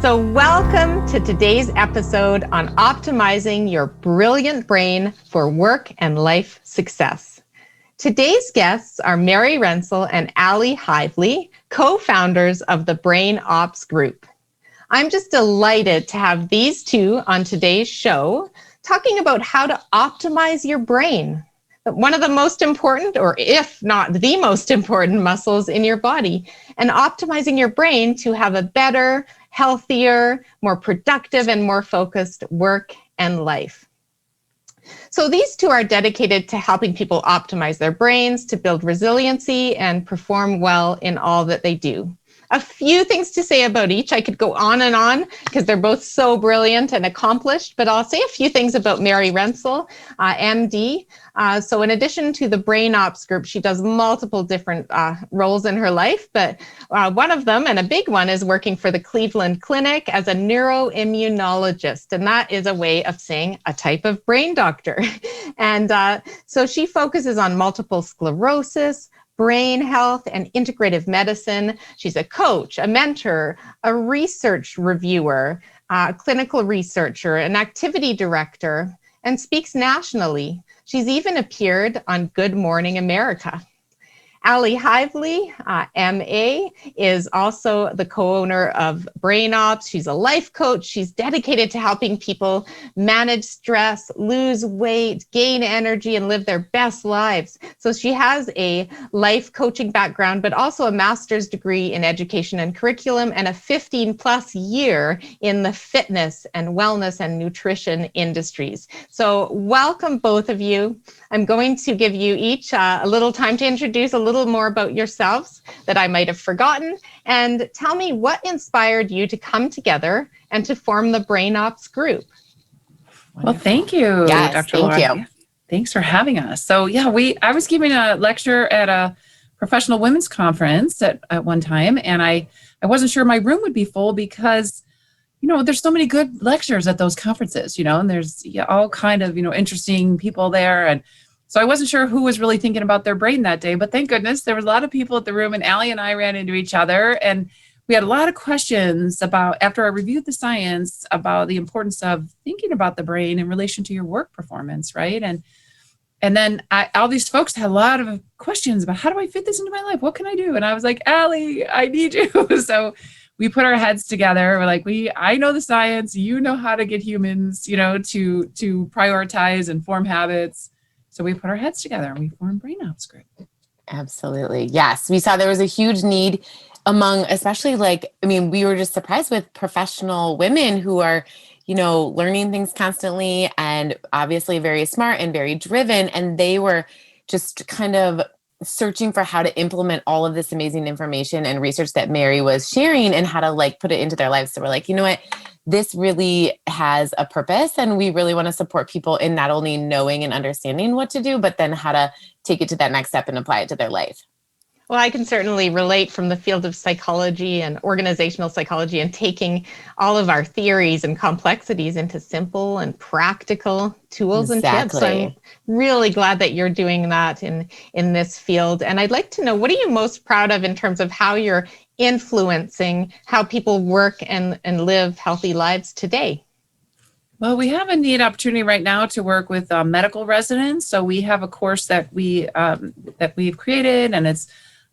So welcome to today's episode on optimizing your brilliant brain for work and life success. Today's guests are Mary Rensel and Ali Hively, co-founders of the Brain Ops Group. I'm just delighted to have these two on today's show talking about how to optimize your brain. One of the most important, or if not the most important muscles in your body, and optimizing your brain to have a better, healthier, more productive, and more focused work and life. So these two are dedicated to helping people optimize their brains to build resiliency and perform well in all that they do. A few things to say about each. I could go on and on because they're both so brilliant and accomplished, but I'll say a few things about Mary Rensel, MD. So in addition to the Brain Ops Group, she does multiple different roles in her life, but one of them, and a big one, is working for the Cleveland Clinic as a neuroimmunologist, and that is a way of saying a type of brain doctor. And so she focuses on multiple sclerosis, brain health, and integrative medicine. She's a coach, a mentor, a research reviewer, a clinical researcher, an activity director, and speaks nationally. She's even appeared on Good Morning America. Ali Hively, MA, is also the co-owner of Brain Ops. She's a life coach. She's dedicated to helping people manage stress, lose weight, gain energy, and live their best lives. So she has a life coaching background, but also a master's degree in education and curriculum and a 15+ year in the fitness and wellness and nutrition industries. So welcome, both of you. I'm going to give you each a little time to introduce a little more about yourselves that I might have forgotten, and tell me what inspired you to come together and to form the Brain Ops Group. Well, thank you, yes, Dr. Thank Laura. you. Thanks for having us. So yeah, I was giving a lecture at a professional women's conference at one time, and I wasn't sure my room would be full because, you know, there's so many good lectures at those conferences, you know, and there's all kind of, interesting people there. And so I wasn't sure who was really thinking about their brain that day, but thank goodness there was a lot of people at the room, and Ali and I ran into each other, and we had a lot of questions about, after I reviewed the science, about the importance of thinking about the brain in relation to your work performance, right? And then all these folks had a lot of questions about, how do I fit this into my life? What can I do? And I was like, Ali, I need you. So we put our heads together. We're like, I know the science, you know how to get humans, to prioritize and form habits. So we put our heads together and we formed Brain Ops Group. Absolutely. Yes. We saw there was a huge need among, especially we were just surprised with professional women who are, learning things constantly and obviously very smart and very driven. And they were just kind of searching for how to implement all of this amazing information and research that Mary was sharing and how to put it into their lives. So we're like, you know what, this really has a purpose, and we really want to support people in not only knowing and understanding what to do, but then how to take it to that next step and apply it to their life. Well, I can certainly relate from the field of psychology and organizational psychology, and taking all of our theories and complexities into simple and practical tools and tips. So I'm really glad that you're doing that in this field. And I'd like to know, what are you most proud of in terms of how you're influencing how people work and live healthy lives today? Well, we have a neat opportunity right now to work with medical residents. So we have a course that we've created, and it's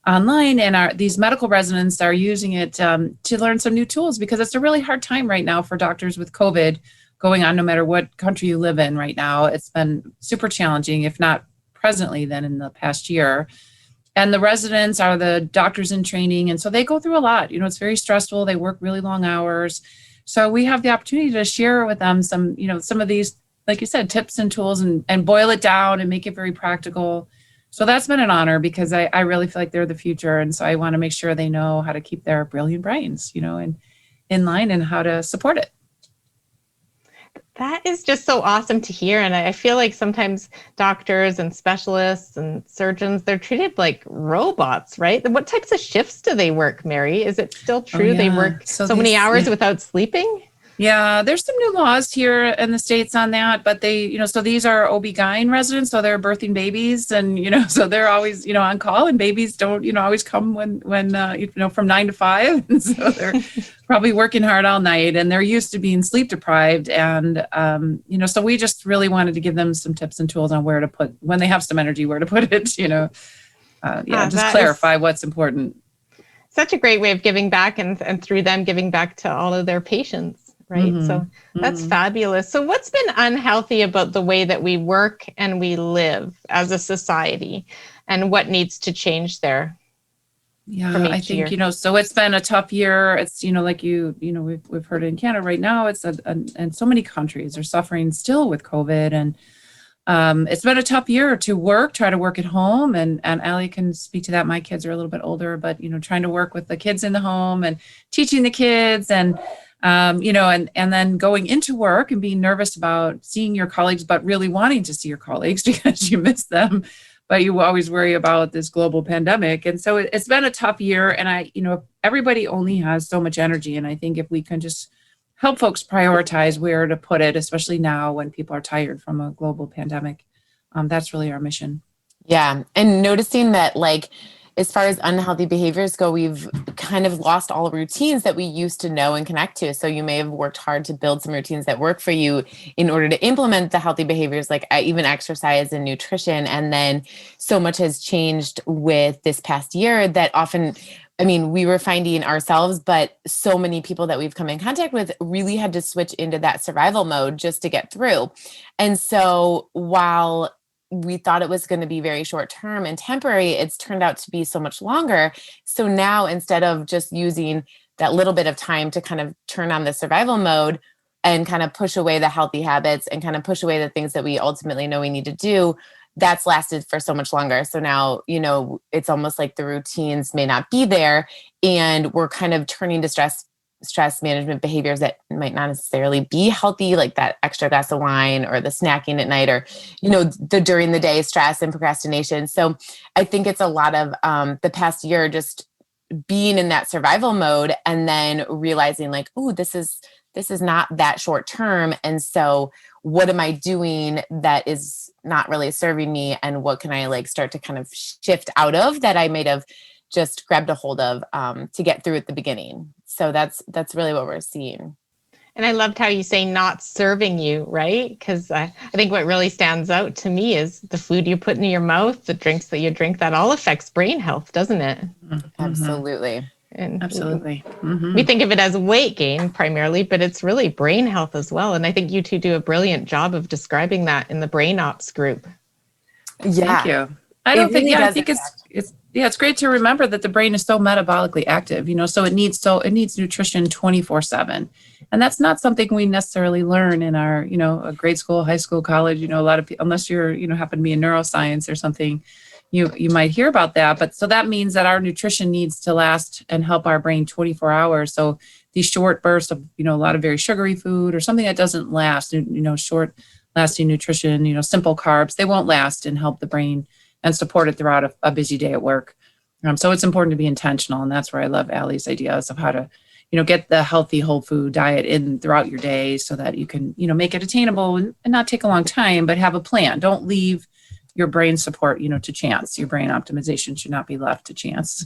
online, and these medical residents are using it to learn some new tools, because it's a really hard time right now for doctors with COVID going on, no matter what country you live in right now. It's been super challenging, if not presently, then in the past year. And the residents are the doctors in training, and so they go through a lot. It's very stressful. They work really long hours. So we have the opportunity to share with them some of these, like you said, tips and tools, and boil it down and make it very practical. So that's been an honor, because I really feel like they're the future. And so I want to make sure they know how to keep their brilliant brains, in line, and how to support it. That is just so awesome to hear. And I feel like sometimes doctors and specialists and surgeons, they're treated like robots, right? What types of shifts do they work, Mary? Is it still true they work so many hours without sleeping? Yeah, there's some new laws here in the States on that, but they, so these are OB-GYN residents, so they're birthing babies and, so they're always, on call, and babies don't, always come when from 9 to 5. And so they're probably working hard all night, and they're used to being sleep deprived. And, so we just really wanted to give them some tips and tools on where to put, when they have some energy, where to put it, just clarify what's important. Such a great way of giving back, and through them giving back to all of their patients. Right. Mm-hmm. So that's fabulous. So what's been unhealthy about the way that we work and we live as a society, and what needs to change there? Yeah, I think, so it's been a tough year. It's, like we've heard in Canada right now, and so many countries are suffering still with COVID. And it's been a tough year to try to work at home. And Ali can speak to that. My kids are a little bit older, but, trying to work with the kids in the home and teaching the kids, and and then going into work and being nervous about seeing your colleagues, but really wanting to see your colleagues because you miss them, but you always worry about this global pandemic. And so it's been a tough year, and everybody only has so much energy. And I think if we can just help folks prioritize where to put it, especially now when people are tired from a global pandemic, that's really our mission. Yeah. And noticing that, as far as unhealthy behaviors go, we've kind of lost all routines that we used to know and connect to. So you may have worked hard to build some routines that work for you in order to implement the healthy behaviors, like even exercise and nutrition. And then so much has changed with this past year that often, we were finding ourselves, but so many people that we've come in contact with really had to switch into that survival mode just to get through. And so while we thought it was going to be very short term and temporary, it's turned out to be so much longer. So now, instead of just using that little bit of time to kind of turn on the survival mode and kind of push away the healthy habits and kind of push away the things that we ultimately know we need to do, that's lasted for so much longer. So now, it's almost like the routines may not be there, and we're kind of turning to stress management behaviors that might not necessarily be healthy, like that extra glass of wine or the snacking at night, or, the during the day stress and procrastination. So I think it's a lot of the past year just being in that survival mode, and then realizing this is not that short term. And so what am I doing that is not really serving me? And what can I start to kind of shift out of that I might have just grabbed a hold of to get through at the beginning. So that's really what we're seeing. And I loved how you say not serving you, right? Because I think what really stands out to me is the food you put in your mouth, the drinks that you drink, that all affects brain health, doesn't it? Mm-hmm. Absolutely. And absolutely. We think of it as weight gain primarily, but it's really brain health as well. And I think you two do a brilliant job of describing that in the Brain Ops group. Yeah. Thank you. I think it's great to remember that the brain is so metabolically active, so it needs nutrition 24/7. And that's not something we necessarily learn in our, grade school, high school, college, a lot of people, unless you're, happen to be in neuroscience or something, you might hear about that. But so that means that our nutrition needs to last and help our brain 24 hours. So these short bursts of, a lot of very sugary food or something that doesn't last, short lasting nutrition, simple carbs, they won't last and help the brain and support it throughout a busy day at work. So it's important to be intentional. And that's where I love Ali's ideas of how to, get the healthy whole food diet in throughout your day so that you can, make it attainable and not take a long time, but have a plan. Don't leave your brain support, to chance. Your brain optimization should not be left to chance.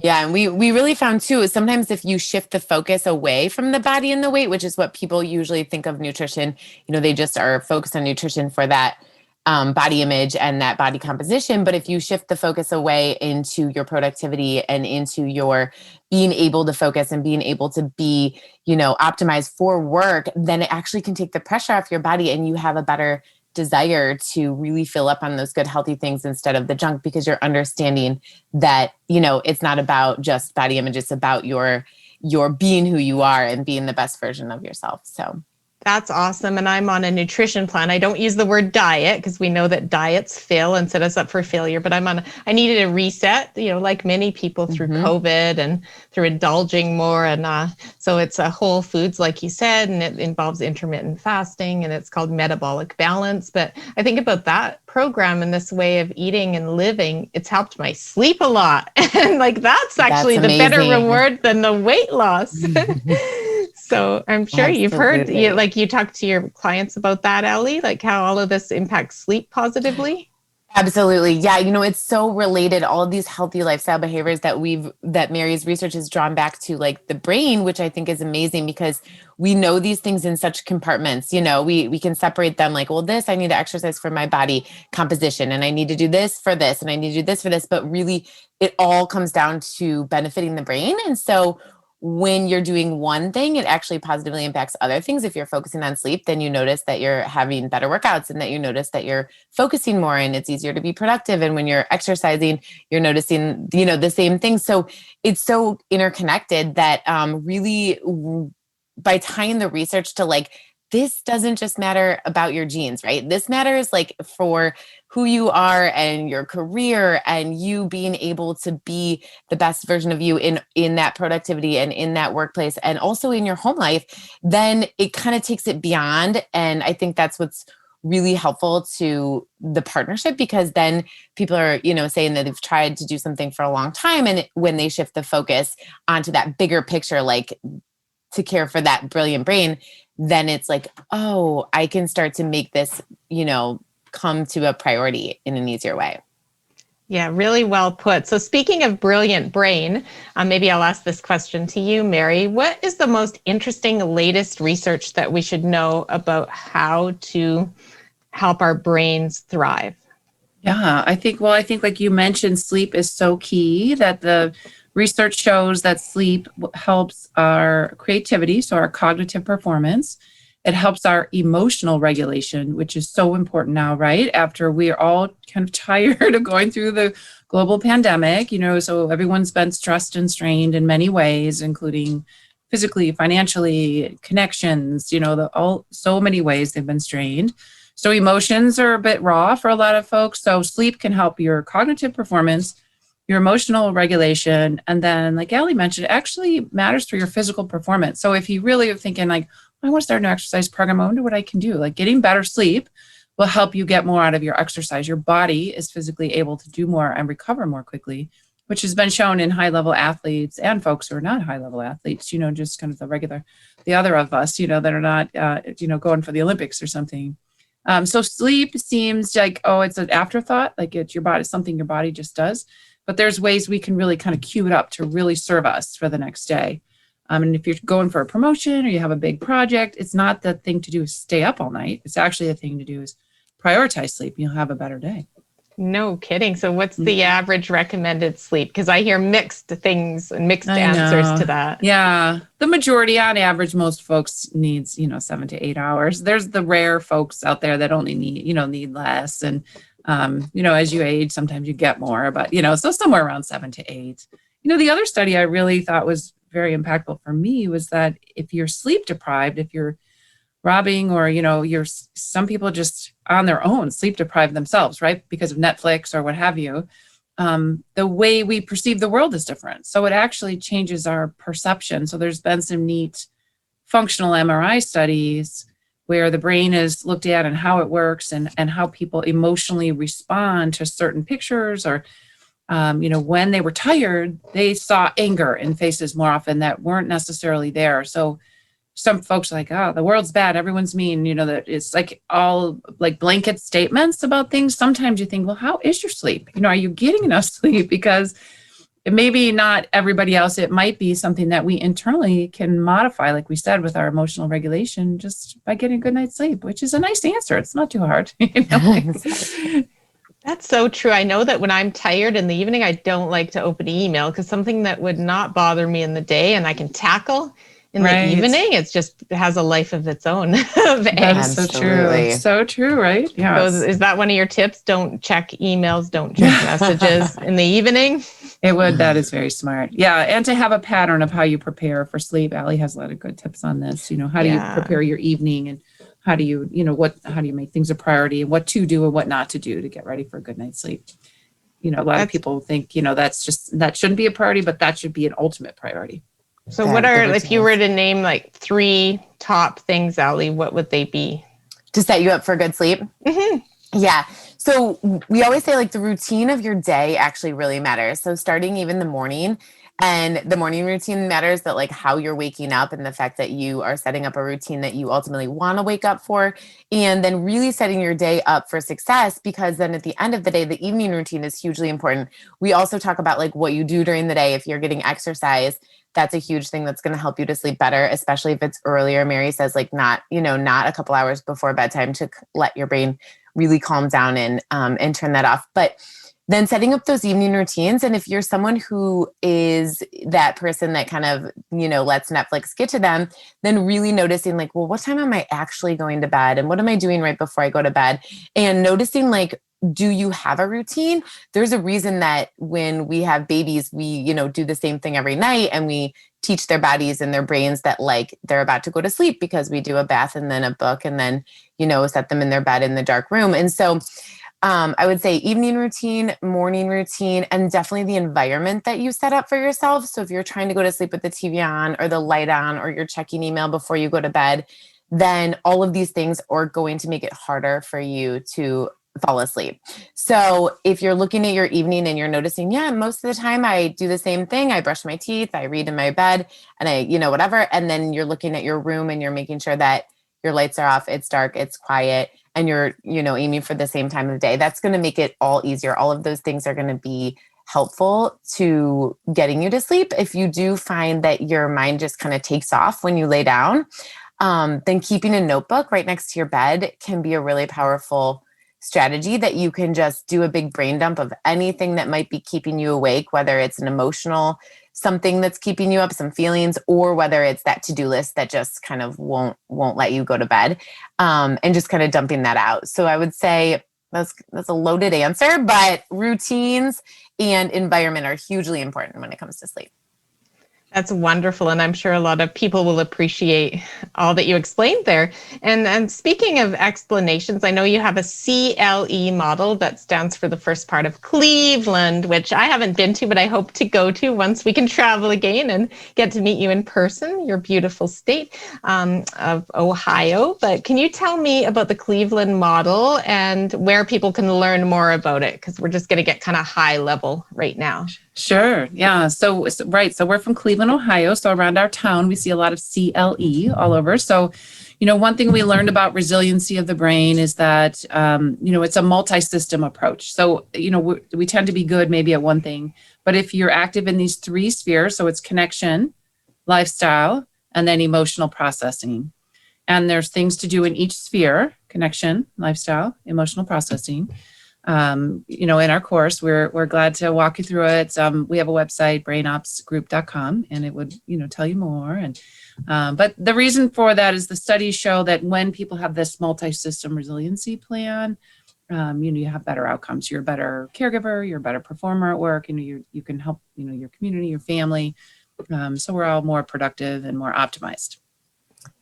Yeah. And we really found too, sometimes if you shift the focus away from the body and the weight, which is what people usually think of nutrition, they just are focused on nutrition for that body image and that body composition. But if you shift the focus away into your productivity and into your being able to focus and being able to be, optimized for work, then it actually can take the pressure off your body, and you have a better desire to really fill up on those good, healthy things instead of the junk, because you're understanding that, it's not about just body image. It's about your being who you are and being the best version of yourself. So that's awesome. And I'm on a nutrition plan. I don't use the word diet because we know that diets fail and set us up for failure, but I needed a reset, like many people through COVID and through indulging more. And so it's a whole foods, like you said, and it involves intermittent fasting, and it's called metabolic balance. But I think about that program and this way of eating and living, it's helped my sleep a lot. And that's actually the better reward than the weight loss. So I'm sure you've heard, Absolutely. like you talk to your clients about that, Ali, like how all of this impacts sleep positively. Absolutely. Yeah. It's so related. All of these healthy lifestyle behaviors that Mary's research has drawn back to like the brain, which I think is amazing because we know these things in such compartments. We can separate them like, well, I need to exercise for my body composition and I need to do this for this and I need to do this for this. But really it all comes down to benefiting the brain. And so when you're doing one thing, it actually positively impacts other things. If you're focusing on sleep, then you notice that you're having better workouts and that you notice that you're focusing more and it's easier to be productive. And when you're exercising, you're noticing, the same thing. So it's so interconnected that really by tying the research to like, this doesn't just matter about your genes, right? This matters like for who you are and your career and you being able to be the best version of you in that productivity and in that workplace and also in your home life, then it kind of takes it beyond. And I think that's what's really helpful to the partnership because then people are, saying that they've tried to do something for a long time. And when they shift the focus onto that bigger picture, like to care for that brilliant brain, then it's like, oh, I can start to make this, come to a priority in an easier way. Yeah, really well put. So speaking of brilliant brain, maybe I'll ask this question to you, Mary. What is the most interesting latest research that we should know about how to help our brains thrive? Yeah, I think like you mentioned, sleep is so key that the research shows that sleep helps our creativity, so our cognitive performance. It helps our emotional regulation, which is so important now, right? After we are all kind of tired of going through the global pandemic, so everyone's been stressed and strained in many ways, including physically, financially, connections, so many ways they've been strained. So emotions are a bit raw for a lot of folks. So sleep can help your cognitive performance, your emotional regulation. And then, like Ali mentioned, it actually matters for your physical performance. So if you really are thinking like, I want to start an exercise program, I wonder what I can do. Like getting better sleep will help you get more out of your exercise. Your body is physically able to do more and recover more quickly, which has been shown in high level athletes and folks who are not high level athletes, just kind of the other of us, that are not, going for the Olympics or something. So sleep seems like, it's an afterthought, like it's your body, something your body just does. But there's ways we can really kind of cue it up to really serve us for the next day. And if you're going for a promotion or you have a big project, it's not the thing to do is stay up all night. It's actually the thing to do is prioritize sleep. You'll have a better day. No kidding. So what's the average recommended sleep? Because I hear mixed things and mixed answers to that. Yeah. The majority on average, most folks needs, 7 to 8 hours. There's the rare folks out there that only need less. And, as you age, sometimes you get more, but, so somewhere around 7 to 8. The other study I really thought was very impactful for me was that if you're sleep deprived, if you're robbing or, some people just on their own sleep deprived themselves, right? Because of Netflix or what have you. The way we perceive the world is different. So it actually changes our perception. So there's been some neat functional MRI studies where the brain is looked at and how it works and how people emotionally respond to certain pictures or, when they were tired, they saw anger in faces more often that weren't necessarily there. So some folks are like, oh, the world's bad, everyone's mean, that it's like all like blanket statements about things. Sometimes you think, well, how is your sleep? Are you getting enough sleep? Because it may be not everybody else. It might be something that we internally can modify, like we said, with our emotional regulation, just by getting a good night's sleep, which is a nice answer. It's not too hard. That's so true. I know that when I'm tired in the evening, I don't like to open email because something that would not bother me in the day and I can tackle in the evening, it has a life of its own. That is so true. So true, right? Yeah. So is that one of your tips? Don't check emails, don't check messages in the evening? That is very smart. Yeah. And to have a pattern of how you prepare for sleep. Ali has a lot of good tips on this. How do you prepare your evening and how do you, how do you make things a priority and what to do and what not to do to get ready for a good night's sleep? A lot of people think, that shouldn't be a priority, but that should be an ultimate priority. So if you were to name like 3 top things, Ali, what would they be? To set you up for good sleep? Mm-hmm. Yeah. So we always say like the routine of your day actually really matters. So starting even the morning And the morning routine matters, that like how you're waking up and the fact that you are setting up a routine that you ultimately want to wake up for, and then really setting your day up for success, because then at the end of the day, the evening routine is hugely important. We also talk about like what you do during the day. If you're getting exercise, that's a huge thing that's going to help you to sleep better, especially if it's earlier. Mary says like not a couple hours before bedtime to let your brain really calm down and turn that off. But then setting up those evening routines. And if you're someone who is that person that kind of, lets Netflix get to them, then really noticing like, well, what time am I actually going to bed? And what am I doing right before I go to bed? And noticing like, do you have a routine? There's a reason that when we have babies, we, do the same thing every night, and we teach their bodies and their brains that like they're about to go to sleep, because we do a bath and then a book and then, set them in their bed in the dark room. And so I would say evening routine, morning routine, and definitely the environment that you set up for yourself. So if you're trying to go to sleep with the TV on or the light on, or you're checking email before you go to bed, then all of these things are going to make it harder for you to fall asleep. So if you're looking at your evening and you're noticing, yeah, most of the time I do the same thing. I brush my teeth, I read in my bed, and I, whatever. And then you're looking at your room and you're making sure that your lights are off, it's dark, it's quiet, and you're, aiming for the same time of day. That's going to make it all easier. All of those things are going to be helpful to getting you to sleep. If you do find that your mind just kind of takes off when you lay down, then keeping a notebook right next to your bed can be a really powerful strategy, that you can just do a big brain dump of anything that might be keeping you awake, whether it's an emotional something that's keeping you up, some feelings, or whether it's that to-do list that just kind of won't let you go to bed, and just kind of dumping that out. So I would say that's a loaded answer, but routines and environment are hugely important when it comes to sleep. That's wonderful. And I'm sure a lot of people will appreciate all that you explained there. And speaking of explanations, I know you have a CLE model that stands for the first part of Cleveland, which I haven't been to, but I hope to go to once we can travel again and get to meet you in person, your beautiful state of Ohio. But can you tell me about the Cleveland model and where people can learn more about it? Because we're just going to get kind of high level right now. Sure. Yeah. So we're from Cleveland, Ohio. So around our town, we see a lot of CLE all over. So, one thing we learned about resiliency of the brain is that, it's a multi-system approach. So, we tend to be good maybe at one thing, but if you're active in these three spheres, so it's connection, lifestyle, and then emotional processing. And there's things to do in each sphere: connection, lifestyle, emotional processing. In our course, we're glad to walk you through it. We have a website, brainopsgroup.com, and it would, tell you more. And, but the reason for that is the studies show that when people have this multi-system resiliency plan, you have better outcomes. You're a better caregiver, you're a better performer at work, you can help, your community, your family. So we're all more productive and more optimized.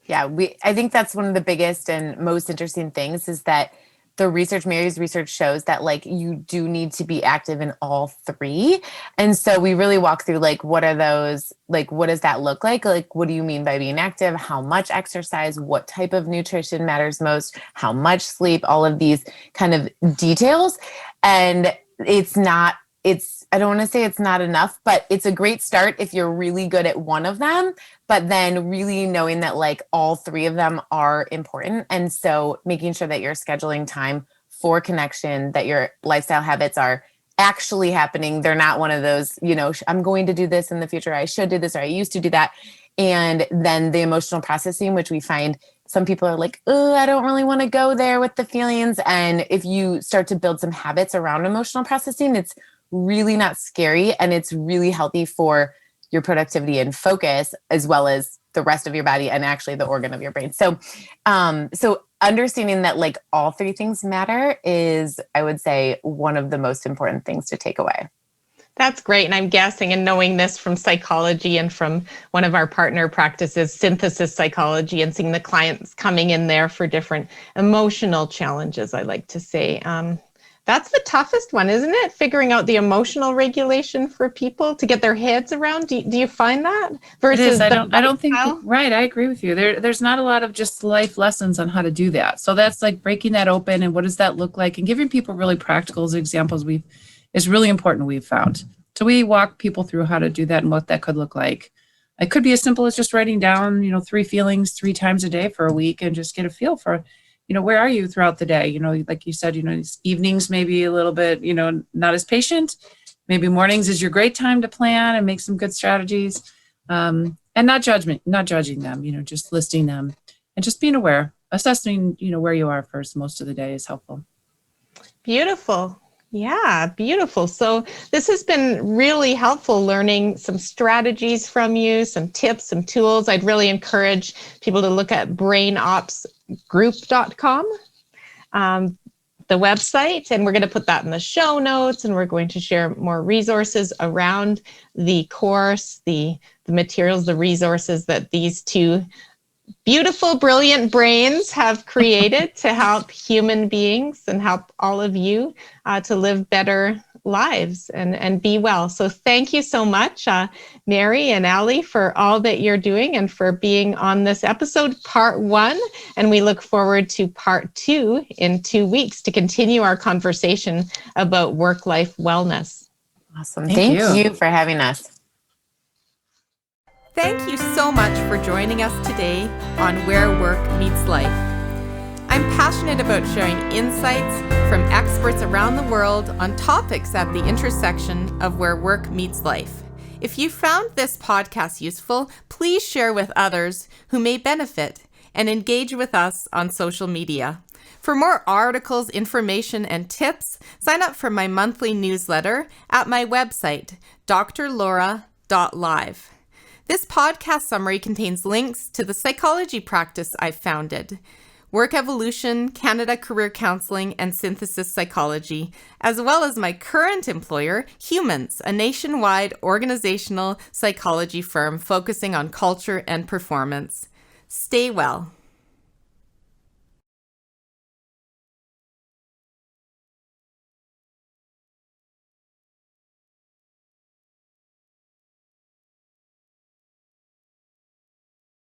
Yeah, I think that's one of the biggest and most interesting things is that Mary's research shows that like you do need to be active in all three. And so we really walk through like, what are those, like, what does that look like? Like, what do you mean by being active? How much exercise? What type of nutrition matters most? How much sleep? All of these kind of details. And I don't want to say it's not enough, but it's a great start if you're really good at one of them, but then really knowing that like all three of them are important. And so making sure that you're scheduling time for connection, that your lifestyle habits are actually happening. They're not one of those, I'm going to do this in the future. I should do this, or I used to do that. And then the emotional processing, which we find some people are like, oh, I don't really want to go there with the feelings. And if you start to build some habits around emotional processing, it's really not scary, and it's really healthy for your productivity and focus, as well as the rest of your body and actually the organ of your brain. So understanding that like all three things matter is, I would say, one of the most important things to take away. That's great. And I'm guessing, and knowing this from psychology and from one of our partner practices, synthesis psychology, and seeing the clients coming in there for different emotional challenges, I like to say, that's the toughest one, isn't it? Figuring out the emotional regulation for people to get their heads around. Do you find that? Versus it is. I don't think, right. I agree with you. There's not a lot of just life lessons on how to do that. So that's like breaking that open, and what does that look like, and giving people really practical examples is really important, we've found. So we walk people through how to do that and what that could look like. It could be as simple as just writing down, 3 feelings 3 times a day for a week and just get a feel for, where are you throughout the day? Like you said, evenings maybe a little bit, not as patient. Maybe mornings is your great time to plan and make some good strategies. And not judging them, just listing them and just being aware, assessing, where you are first most of the day is helpful. Beautiful. Yeah, beautiful. So this has been really helpful, learning some strategies from you, some tips, some tools. I'd really encourage people to look at brainopsgroup.com, the website, and we're going to put that in the show notes, and we're going to share more resources around the course, the materials, the resources that these two beautiful, brilliant brains have created to help human beings and help all of you to live better lives and be well. So thank you so much, Mary and Ali, for all that you're doing and for being on this episode, part 1. And we look forward to part 2 in 2 weeks to continue our conversation about work-life wellness. Awesome. Thank you for having us. Thank you so much for joining us today on Where Work Meets Life. I'm passionate about sharing insights from experts around the world on topics at the intersection of where work meets life. If you found this podcast useful, please share with others who may benefit and engage with us on social media. For more articles, information, and tips, sign up for my monthly newsletter at my website, drlaura.live. This podcast summary contains links to the psychology practice I've founded, Work Evolution, Canada Career Counseling, and Synthesis Psychology, as well as my current employer, Humans, a nationwide organizational psychology firm focusing on culture and performance. Stay well.